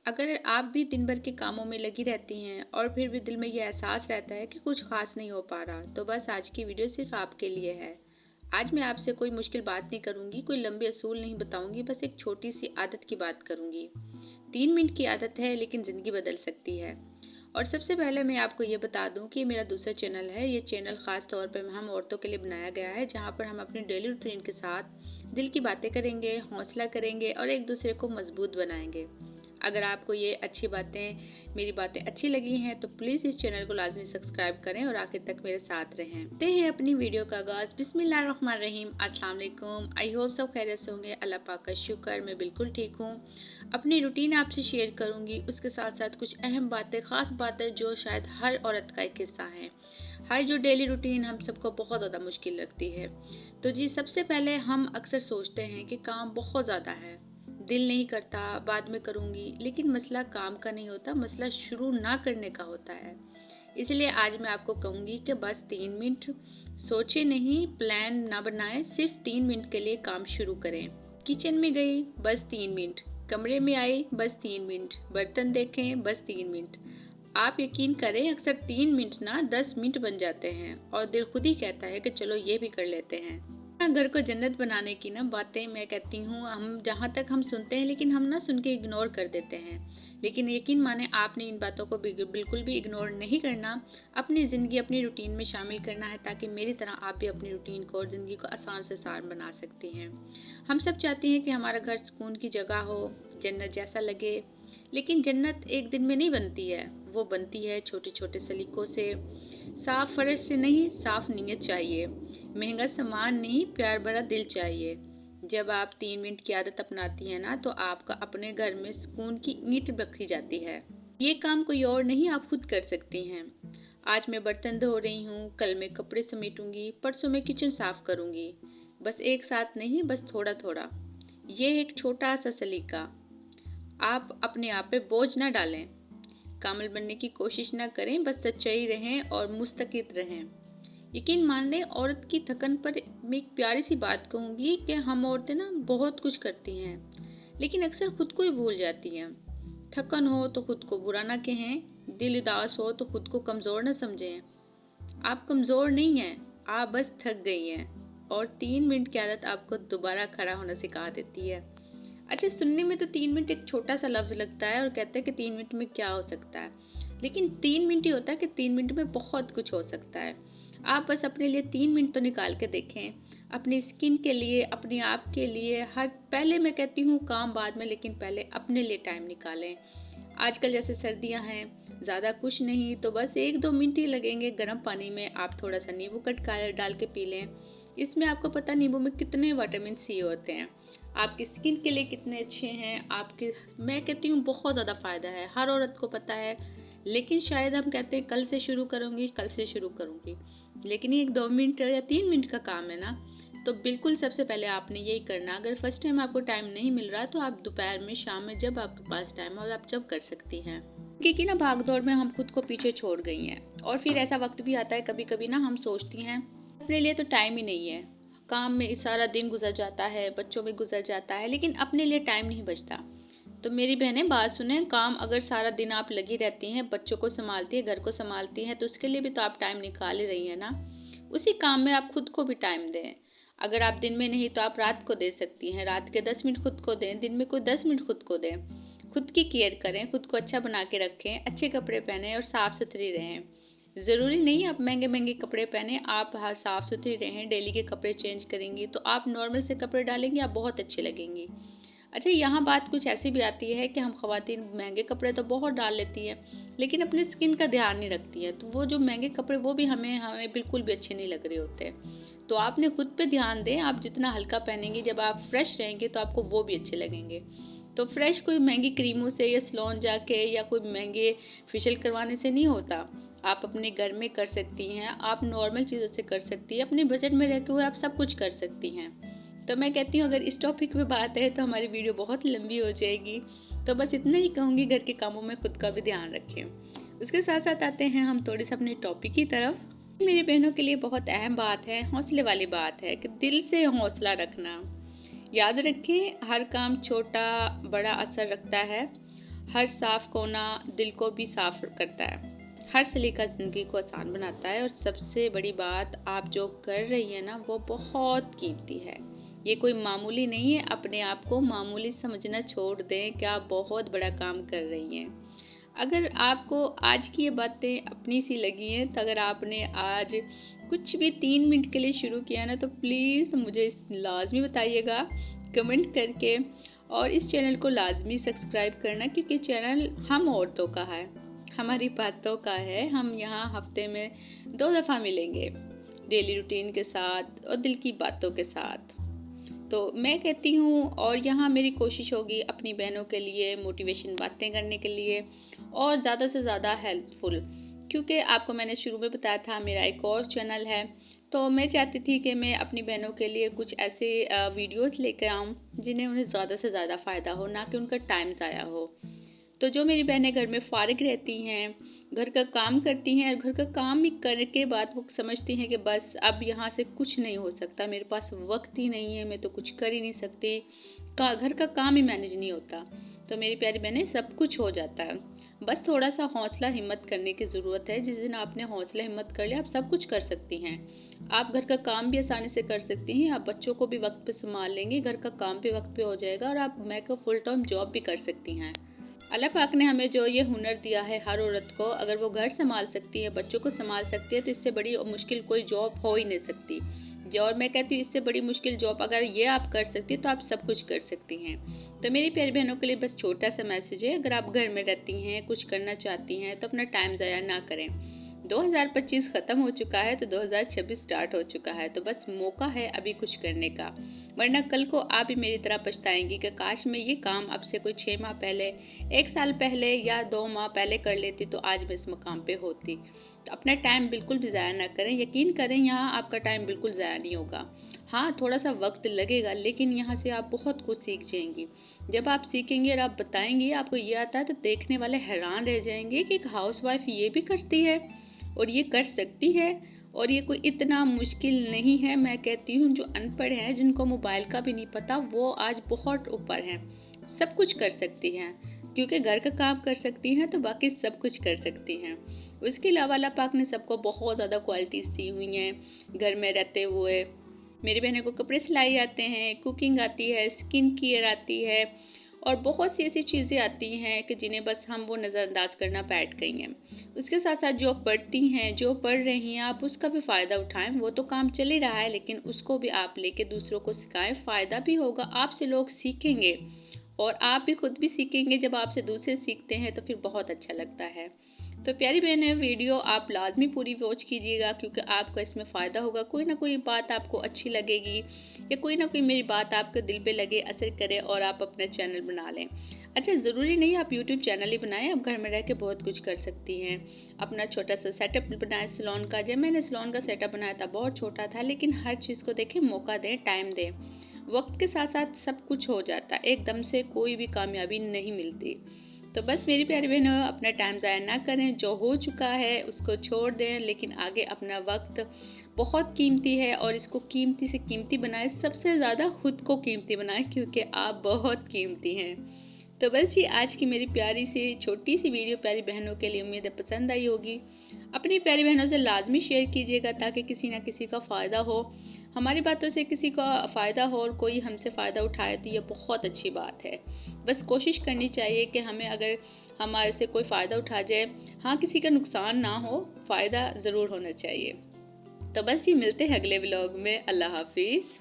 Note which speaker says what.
Speaker 1: अगर आप भी दिन भर के कामों में लगी रहती हैं और फिर भी दिल में ये एहसास रहता है कि कुछ खास नहीं हो पा रहा, तो बस आज की वीडियो सिर्फ आपके लिए है। आज मैं आपसे कोई मुश्किल बात नहीं करूंगी, कोई लंबे असूल नहीं बताऊंगी, बस एक छोटी सी आदत की बात करूंगी। 3 मिनट की आदत है लेकिन ज़िंदगी बदल सकती है। और सबसे पहले मैं आपको ये बता दूं कि मेरा दूसरा चैनल है। ये चैनल ख़ास तौर पर हम औरतों के लिए बनाया गया है, जहाँ पर हम अपनी डेली रूटीन के साथ दिल की बातें करेंगे, हौसला करेंगे और एक दूसरे को मजबूत बनाएंगे। अगर आपको ये अच्छी बातें, मेरी बातें अच्छी लगी हैं तो प्लीज़ इस चैनल को लाजमी सब्सक्राइब करें और आखिर तक मेरे साथ रहें। ते हैं अपनी वीडियो का आगाज़। बिस्मिल्लाहिर्रहमानिर्रहीम। अस्सलाम वालेकुम। आई होप सब खैरियत से होंगे। अल्लाह पाक का शुक्र, मैं बिल्कुल ठीक हूँ। अपनी रूटीन आपसे शेयर करूँगी, उसके साथ साथ कुछ अहम बातें, ख़ास बातें जो शायद हर औरत का एक हिस्सा है। हर जो डेली रूटीन हम सबको बहुत ज़्यादा मुश्किल लगती है। तो जी, सबसे पहले हम अक्सर सोचते हैं कि काम बहुत ज़्यादा है, दिल नहीं करता, बाद में करूँगी। लेकिन मसला काम का नहीं होता, मसला शुरू ना करने का होता है। इसलिए आज मैं आपको कहूँगी कि बस 3 मिनट सोचे नहीं, प्लान ना बनाएं, सिर्फ 3 मिनट के लिए काम शुरू करें। किचन में गई, बस 3 मिनट। कमरे में आई, बस 3 मिनट। बर्तन देखें, बस 3 मिनट। आप यकीन करें, अक्सर 3 मिनट ना 10 मिनट बन जाते हैं और दिल खुद ही कहता है कि चलो ये भी कर लेते हैं। घर को जन्नत बनाने की ना बातें मैं कहती हूँ, हम जहाँ तक हम सुनते हैं, लेकिन हम ना सुन के इग्नोर कर देते हैं। लेकिन यकीन माने, आपने इन बातों को बिल्कुल भी इग्नोर नहीं करना। अपनी ज़िंदगी अपनी रूटीन में शामिल करना है, ताकि मेरी तरह आप भी अपनी रूटीन को और ज़िंदगी को आसान से आसान बना सकती हैं। हम सब चाहते हैं कि हमारा घर सुकून की जगह हो, जन्नत जैसा लगे। लेकिन जन्नत एक दिन में नहीं बनती है, वो बनती है छोटे छोटे सलीकों से। साफ फर्श से नहीं, साफ नीयत चाहिए। महंगा सामान नहीं, प्यार भरा दिल चाहिए। जब आप 3 मिनट की आदत अपनाती हैं ना, तो आपका अपने घर में सुकून की ईंट रखी जाती है। ये काम कोई और नहीं, आप खुद कर सकती हैं। आज मैं बर्तन धो रही हूँ, कल मैं कपड़े समेटूंगी, परसों मैं किचन साफ करूंगी। बस एक साथ नहीं, बस थोड़ा थोड़ा। ये एक छोटा सा सलीका। आप अपने आप पे बोझ ना डालें, कामिल बनने की कोशिश ना करें, बस सच्चाई रहें और मुस्तकित रहें। यकीन मान लें, औरत की थकन पर मैं एक प्यारी सी बात कहूँगी कि हम औरतें ना बहुत कुछ करती हैं, लेकिन अक्सर खुद को ही भूल जाती हैं। थकन हो तो खुद को बुरा ना कहें, दिल उदास हो तो खुद को कमज़ोर ना समझें। आप कमज़ोर नहीं हैं, आप बस थक गई हैं। और 3 मिनट की आदत आपको दोबारा खड़ा होना सिखा देती है। अच्छा, सुनने में तो 3 मिनट एक छोटा सा लफ्ज़ लगता है और कहते हैं कि 3 मिनट में क्या हो सकता है। लेकिन 3 मिनट ही होता है कि 3 मिनट में बहुत कुछ हो सकता है। आप बस अपने लिए 3 मिनट तो निकाल के देखें, अपनी स्किन के लिए, अपने आप के लिए। हर पहले मैं कहती हूँ काम बाद में, लेकिन पहले अपने लिए टाइम निकालें। आजकल जैसे सर्दियाँ हैं, ज़्यादा कुछ नहीं तो बस 1-2 मिनट ही लगेंगे। गर्म पानी में आप थोड़ा सा नींबू डाल के पी लें। इसमें आपको पता नींबू में कितने विटामिन सी होते हैं, आपकी स्किन के लिए कितने अच्छे हैं। आपके, मैं कहती हूँ बहुत ज़्यादा फ़ायदा है, हर औरत को पता है। लेकिन शायद हम कहते हैं कल से शुरू करूँगी, कल से शुरू करूँगी। लेकिन ये एक 2 मिनट या 3 मिनट का काम है ना, तो बिल्कुल सबसे पहले आपने यही करना। अगर फर्स्ट टाइम आपको टाइम नहीं मिल रहा, तो आप दोपहर में, शाम में, जब आपके पास टाइम हो आप जब कर सकती हैं। क्योंकि ना भाग दौड़ में हम खुद को पीछे छोड़ गई हैं। और फिर ऐसा वक्त भी आता है कभी कभी ना, हम सोचती हैं अपने लिए तो टाइम ही नहीं है, काम में सारा दिन गुजर जाता है, बच्चों में गुजर जाता है, लेकिन अपने लिए टाइम नहीं बचता। तो मेरी बहनें बात सुने, काम अगर सारा दिन आप लगी रहती हैं, बच्चों को संभालती है, घर को संभालती हैं, तो उसके लिए भी तो आप टाइम निकाल ही रही हैं ना। उसी काम में आप खुद को भी टाइम दें। अगर आप दिन में नहीं तो आप रात को दे सकती हैं, रात के 10 मिनट खुद को दें, दिन में कोई 10 मिनट खुद को दें। खुद की केयर करें, खुद को अच्छा बना के रखें, अच्छे कपड़े पहने और साफ सुथरी रहें। ज़रूरी नहीं आप महंगे महंगे कपड़े पहने, आप हर साफ़ सुथरी रहें। डेली के कपड़े चेंज करेंगी तो आप नॉर्मल से कपड़े डालेंगी, आप बहुत अच्छी लगेंगी। अच्छा, यहाँ बात कुछ ऐसी भी आती है कि हम ख़वातीन महंगे कपड़े तो बहुत डाल लेती हैं, लेकिन अपनी स्किन का ध्यान नहीं रखती हैं, तो वो जो महंगे कपड़े वो भी हमें हमें बिल्कुल भी अच्छे नहीं लग रहे होते। तो आपने खुद पे ध्यान दें, आप जितना हल्का पहनेंगी, जब आप फ्रेश रहेंगे तो आपको वो भी अच्छे लगेंगे। तो फ्रेश कोई महंगी क्रीमों से या सैलून जाके या कोई महंगे फेशियल करवाने से नहीं होता। आप अपने घर में कर सकती हैं, आप नॉर्मल चीज़ों से कर सकती हैं, अपने बजट में रहते हुए आप सब कुछ कर सकती हैं। तो मैं कहती हूँ, अगर इस टॉपिक पे बात है तो हमारी वीडियो बहुत लंबी हो जाएगी। तो बस इतना ही कहूँगी, घर के कामों में खुद का भी ध्यान रखें। उसके साथ साथ आते हैं हम थोड़े से अपने टॉपिक की तरफ। मेरी बहनों के लिए बहुत अहम बात है, हौसले वाली बात है कि दिल से हौसला रखना। याद रखें, हर काम छोटा बड़ा असर रखता है। हर साफ कोना दिल को भी साफ करता है। हर सलीका ज़िंदगी को आसान बनाता है और सबसे बड़ी बात आप जो कर रही हैं ना वो बहुत कीमती है। ये कोई मामूली नहीं है, अपने आप को मामूली समझना छोड़ दें कि आप बहुत बड़ा काम कर रही हैं। अगर आपको आज की ये बातें अपनी सी लगी हैं तो अगर आपने आज कुछ भी 3 मिनट के लिए शुरू किया ना तो प्लीज़ मुझे लाजमी बताइएगा कमेंट करके, और इस चैनल को लाजमी सब्सक्राइब करना क्योंकि चैनल हम औरतों का है, हमारी बातों का है। हम यहाँ हफ्ते में 2 दफ़ा मिलेंगे डेली रूटीन के साथ और दिल की बातों के साथ। तो मैं कहती हूँ, और यहाँ मेरी कोशिश होगी अपनी बहनों के लिए मोटिवेशन बातें करने के लिए और ज़्यादा से ज़्यादा हेल्पफुल, क्योंकि आपको मैंने शुरू में बताया था मेरा एक और चैनल है। तो मैं चाहती थी कि मैं अपनी बहनों के लिए कुछ ऐसे वीडियोस लेकर आऊँ जिन्हें उन्हें ज़्यादा से ज़्यादा फ़ायदा हो, ना कि उनका टाइम ज़ाया हो। तो जो मेरी बहनें घर में फ़ारिग रहती हैं, घर का काम करती हैं, घर का काम ही करने के बाद वो समझती हैं कि बस अब यहाँ से कुछ नहीं हो सकता, मेरे पास वक्त ही नहीं है, मैं तो कुछ कर ही नहीं सकती, घर का काम ही मैनेज नहीं होता। तो मेरी प्यारी बहनें सब कुछ हो जाता है, बस थोड़ा सा हौसला हिम्मत करने की ज़रूरत है। जिस दिन आपने हौसला हिम्मत कर लिया आप सब कुछ कर सकती हैं। आप घर का काम भी आसानी से कर सकती हैं, आप बच्चों को भी वक्त पे संभाल लेंगी, घर का काम भी वक्त पे हो जाएगा और आप मैं को फुल टाइम जॉब भी कर सकती हैं। अल्लाह पाक ने हमें जो ये हुनर दिया है हर औरत को, अगर वो घर संभाल सकती है, बच्चों को संभाल सकती है, तो इससे बड़ी मुश्किल कोई जॉब हो ही नहीं सकती। और मैं कहती हूँ इससे बड़ी मुश्किल जॉब अगर ये आप कर सकती हैं तो आप सब कुछ कर सकती हैं। तो मेरी प्यारी बहनों के लिए बस छोटा सा मैसेज है, अगर आप घर में रहती हैं, कुछ करना चाहती हैं तो अपना टाइम ज़ाया ना करें। 2025 ख़त्म हो चुका है तो 2026 स्टार्ट हो चुका है, तो बस मौका है अभी कुछ करने का, वरना कल को आप भी मेरी तरह पछताएंगी कि काश मैं ये काम अब से कोई 6 माह पहले, 1 साल पहले या 2 माह पहले कर लेती तो आज मैं इस मकाम पे होती। तो अपना टाइम बिल्कुल भी ज़ाया ना करें, यकीन करें यहाँ आपका टाइम बिल्कुल ज़ाया नहीं होगा। हाँ, थोड़ा सा वक्त लगेगा लेकिन यहाँ से आप बहुत कुछ सीख जाएंगी। जब आप सीखेंगे और आप बताएंगी आपको ये आता है तो देखने वाले हैरान रह जाएंगे कि एक हाउसवाइफ ये भी करती है और ये कर सकती है, और ये कोई इतना मुश्किल नहीं है। मैं कहती हूँ जो अनपढ़ हैं, जिनको मोबाइल का भी नहीं पता, वो आज बहुत ऊपर हैं, सब कुछ कर सकती हैं, क्योंकि घर का काम कर सकती हैं तो बाकी सब कुछ कर सकती हैं। उसके अलावा अल्लाह पाक ने सबको बहुत ज़्यादा क्वालिटीज़ दी हुई हैं घर में रहते हुए। मेरी बहनों को कपड़े सिलाई आते हैं, कुकिंग आती है, स्किन केयर आती है और बहुत सी ऐसी चीज़ें आती हैं कि जिन्हें बस हम वो नज़रअंदाज करना बैठ गई हैं। उसके साथ साथ जो पढ़ती हैं, जो पढ़ रही हैं, आप उसका भी फ़ायदा उठाएं। वो तो काम चल ही रहा है लेकिन उसको भी आप लेके दूसरों को सिखाएं, फ़ायदा भी होगा, आपसे लोग सीखेंगे और आप भी खुद भी सीखेंगे। जब आपसे दूसरे सीखते हैं तो फिर बहुत अच्छा लगता है। तो प्यारी बहनें, वीडियो आप लाजमी पूरी वॉच कीजिएगा क्योंकि आपको इसमें फ़ायदा होगा। कोई ना कोई बात आपको अच्छी लगेगी या कोई ना कोई मेरी बात आपके दिल पे लगे, असर करे और आप अपना चैनल बना लें। अच्छा, ज़रूरी नहीं आप यूट्यूब चैनल ही बनाएं, आप घर में रह के बहुत कुछ कर सकती हैं। अपना छोटा सा सेटअप बनाएं सैलून का। जब मैंने सैलून का सेटअप बनाया था बहुत छोटा था, लेकिन हर चीज़ को देखें, मौका दें, टाइम दें। वक्त के साथ साथ सब कुछ हो जाता है, एकदम से कोई भी कामयाबी नहीं मिलती। तो बस मेरी प्यारी बहनों, अपना टाइम ज़ाया ना करें, जो हो चुका है उसको छोड़ दें, लेकिन आगे अपना वक्त बहुत कीमती है और इसको कीमती से कीमती बनाएं। सबसे ज़्यादा खुद को कीमती बनाएं क्योंकि आप बहुत कीमती हैं। तो बस जी, आज की मेरी प्यारी सी छोटी सी वीडियो प्यारी बहनों के लिए उम्मीद है पसंद आई होगी। अपनी प्यारी बहनों से लाजमी शेयर कीजिएगा ताकि किसी ना किसी का फ़ायदा हो। हमारी बातों से किसी का फ़ायदा हो और कोई हमसे फ़ायदा उठाए तो ये बहुत अच्छी बात है। बस कोशिश करनी चाहिए कि हमें अगर हमारे से कोई फ़ायदा उठा जाए, हाँ, किसी का नुकसान ना हो, फ़ायदा ज़रूर होना चाहिए। तो बस जी, मिलते हैं अगले व्लॉग में। अल्लाह हाफिज़।